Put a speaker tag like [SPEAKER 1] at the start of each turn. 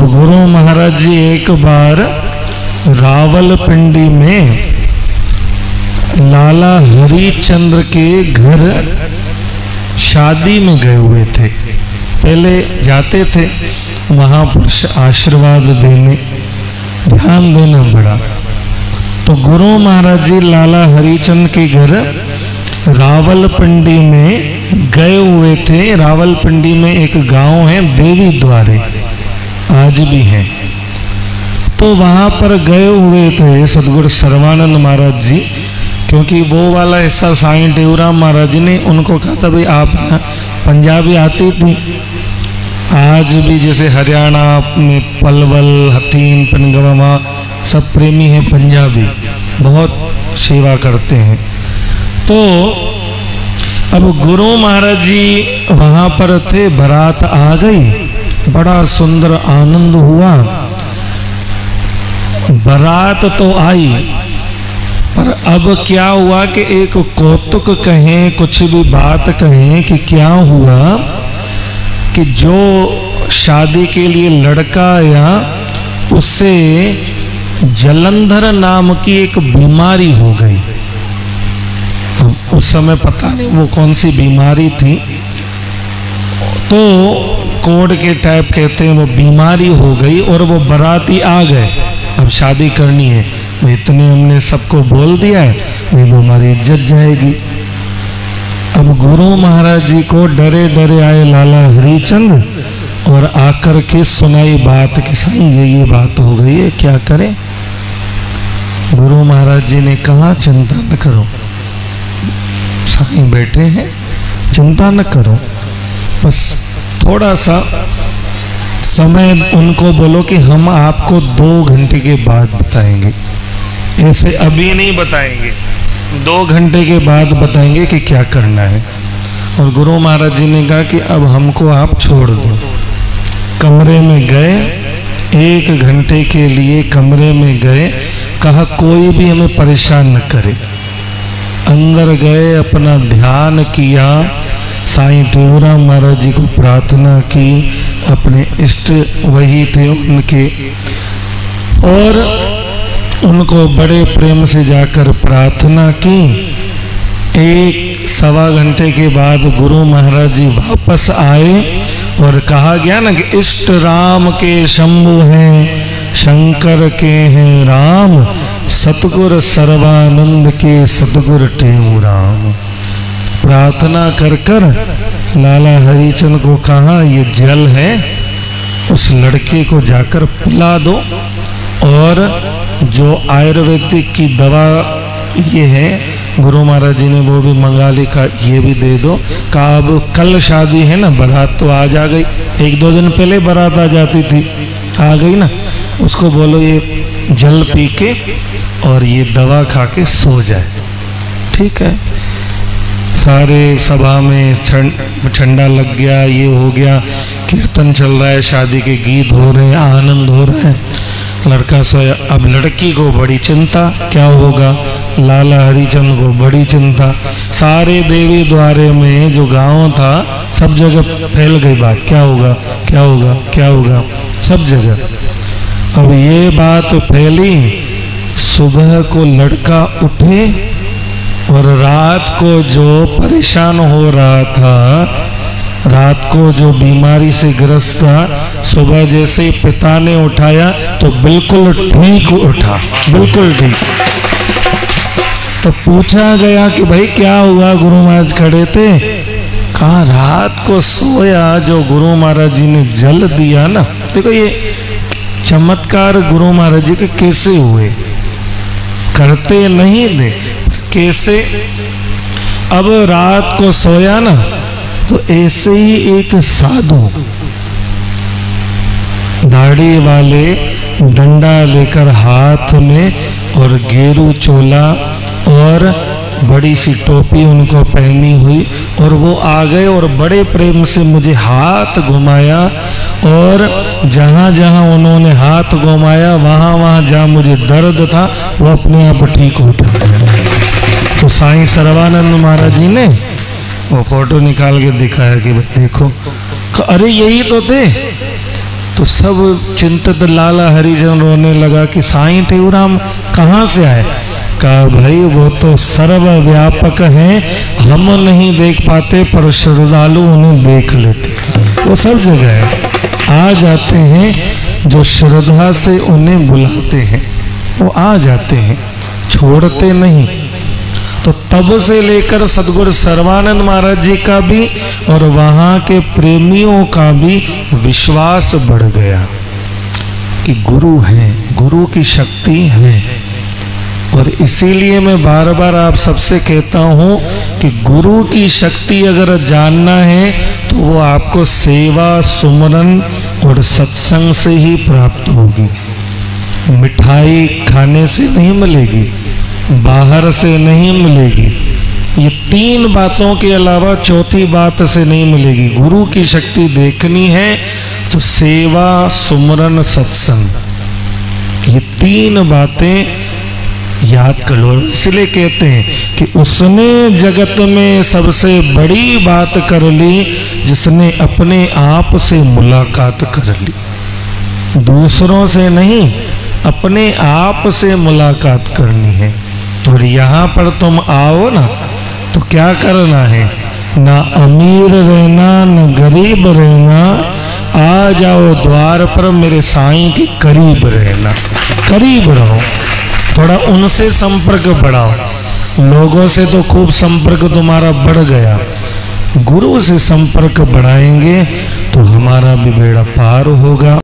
[SPEAKER 1] अब गुरु महाराज जी एक बार रावलपिंडी में लाला हरिचंद्र के घर शादी में गए हुए थे। पहले जाते थे वहां पर आशीर्वाद देने, ध्यान देना बड़ा। तो गुरु महाराज जी लाला हरिचंद के घर रावलपिंडी में गए हुए थे। रावलपिंडी में एक गांव है देवी द्वारे, आज भी है। तो वहां पर गए हुए थे सदगुरु सर्वानंद महाराज जी, क्योंकि वो वाला हिस्सा साईं टेऊराम महाराज जी ने उनको कहा था भाई आप यहाँ पंजाबी आती थी। आज भी जैसे हरियाणा में पलवल, हथीन, पनगवा सब प्रेमी हैं पंजाबी, बहुत सेवा करते हैं। तो अब गुरु महाराज जी वहां पर थे, बारात आ गई, बड़ा सुंदर आनंद हुआ। बारात तो आई, पर अब क्या हुआ कि एक कौतुक कहें, कुछ भी बात कहें कि क्या हुआ कि जो शादी के लिए लड़का आया उससे जलंधर नाम की एक बीमारी हो गई। उस समय पता नहीं वो कौन सी बीमारी थी, तो कोड के टाइप कहते हैं, वो बीमारी हो गई और वो बाराती आ गए। अब शादी करनी है, इतने हमने सबको बोल दिया है, नहीं तो हमारी इज्जत जाएगी। अब गुरु महाराज जी को डरे डरे आए लाला हरिचंद और आकर के सुनाई बात कि साईं ये बात हो गई है, क्या करें। गुरु महाराज जी ने कहा चिंता न करो, साईं बैठे हैं, चिंता न करो, बस थोड़ा सा समय उनको बोलो कि हम आपको 2 घंटे के बाद बताएंगे, ऐसे अभी नहीं बताएंगे, 2 घंटे के बाद बताएंगे कि क्या करना है। और गुरु महाराज जी ने कहा कि अब हमको आप छोड़ दो। कमरे में गए, 1 घंटे के लिए कमरे में गए, कहा कोई भी हमें परेशान न करे। अंदर गए, अपना ध्यान किया, साईं टेऊराम महाराज जी को प्रार्थना की, अपने इष्ट वही थे उनके, और उनको बड़े प्रेम से जाकर प्रार्थना की। 1-1.25 घंटे के बाद गुरु महाराज जी वापस आए और कहा गया ना कि इष्ट राम के शंभु हैं, शंकर के हैं राम, सतगुर सर्वानंद के सतगुर टेऊराम। प्रार्थना कर कर लाला हरिचंद को कहा ये जल है, उस लड़के को जाकर पिला दो, और जो आयुर्वेदिक की दवा ये है गुरु महाराज जी ने वो भी मंगा ली, का ये भी दे दो। कहा अब कल शादी है ना, बारात तो आज आ गई, 1-2 दिन पहले बारात आ जाती थी, आ गई ना, उसको बोलो ये जल पी के और ये दवा खा के सो जाए, ठीक है। सारे सभा में ठंडा लग गया, ये हो गया, कीर्तन चल रहा है, शादी के गीत हो रहे हैं, आनंद हो रहा है, लड़का सोया। अब लड़की को बड़ी चिंता, क्या होगा, लाला हरिचंद को बड़ी चिंता। सारे देवी द्वारे में जो गांव था सब जगह फैल गई बात, क्या होगा क्या होगा क्या होगा, सब जगह। अब ये बात फैली, सुबह को लड़का उठे और रात को जो परेशान हो रहा था, रात को जो बीमारी से ग्रस्त था, सुबह जैसे ही पिता ने उठाया तो बिल्कुल ठीक उठा, बिल्कुल ठीक। तो पूछा गया कि भाई क्या हुआ, गुरु महाराज खड़े थे, कहा रात को सोया, जो गुरु महाराज जी ने जल दिया ना, देखो ये चमत्कार गुरु महाराज जी के कैसे हुए, करते नहीं थे, कैसे। अब रात को सोया ना, तो ऐसे ही एक साधु दाढ़ी वाले डंडा लेकर हाथ में और गेरू चोला और बड़ी सी टोपी उनको पहनी हुई, और वो आ गए और बड़े प्रेम से मुझे हाथ घुमाया, और जहाँ जहाँ उन्होंने हाथ घुमाया वहाँ वहाँ जहाँ मुझे दर्द था वो अपने आप ठीक होता गया। तो साईं सर्वानंद महाराज जी ने वो फोटो निकाल के दिखाया कि देखो, अरे यही तो थे। तो तो सब चिंतित लाला हरिजन रोने लगा कि साईं टेऊराम कहाँ से आए। कहा भाई वो तो सर्वव्यापक हैं, हम नहीं देख पाते पर श्रद्धालु उन्हें देख लेते, वो सब जगह है, आ जाते हैं। जो श्रद्धा से उन्हें बुलाते हैं वो आ जाते हैं, छोड़ते नहीं। तो तब से लेकर सद्गुरु सर्वानंद महाराज जी का भी और वहाँ के प्रेमियों का भी विश्वास बढ़ गया कि गुरु हैं, गुरु की शक्ति है। और इसीलिए मैं बार बार आप सबसे कहता हूँ कि गुरु की शक्ति अगर जानना है तो वो आपको सेवा, सुमरन और सत्संग से ही प्राप्त होगी। मिठाई खाने से नहीं मिलेगी, बाहर से नहीं मिलेगी, ये तीन बातों के अलावा चौथी बात से नहीं मिलेगी। गुरु की शक्ति देखनी है तो सेवा, सुमरन, सत्संग, ये तीन बातें याद कर लो। इसलिए कहते हैं कि उसने जगत में सबसे बड़ी बात कर ली जिसने अपने आप से मुलाकात कर ली, दूसरों से नहीं, अपने आप से मुलाकात करनी है। और यहाँ पर तुम आओ ना तो क्या करना है, ना अमीर रहना न गरीब रहना, आ जाओ द्वार पर मेरे साईं के करीब रहना, करीब रहो, थोड़ा उनसे संपर्क बढ़ाओ। लोगों से तो खूब संपर्क तुम्हारा बढ़ गया, गुरु से संपर्क बढ़ाएंगे तो हमारा भी बेड़ा पार होगा।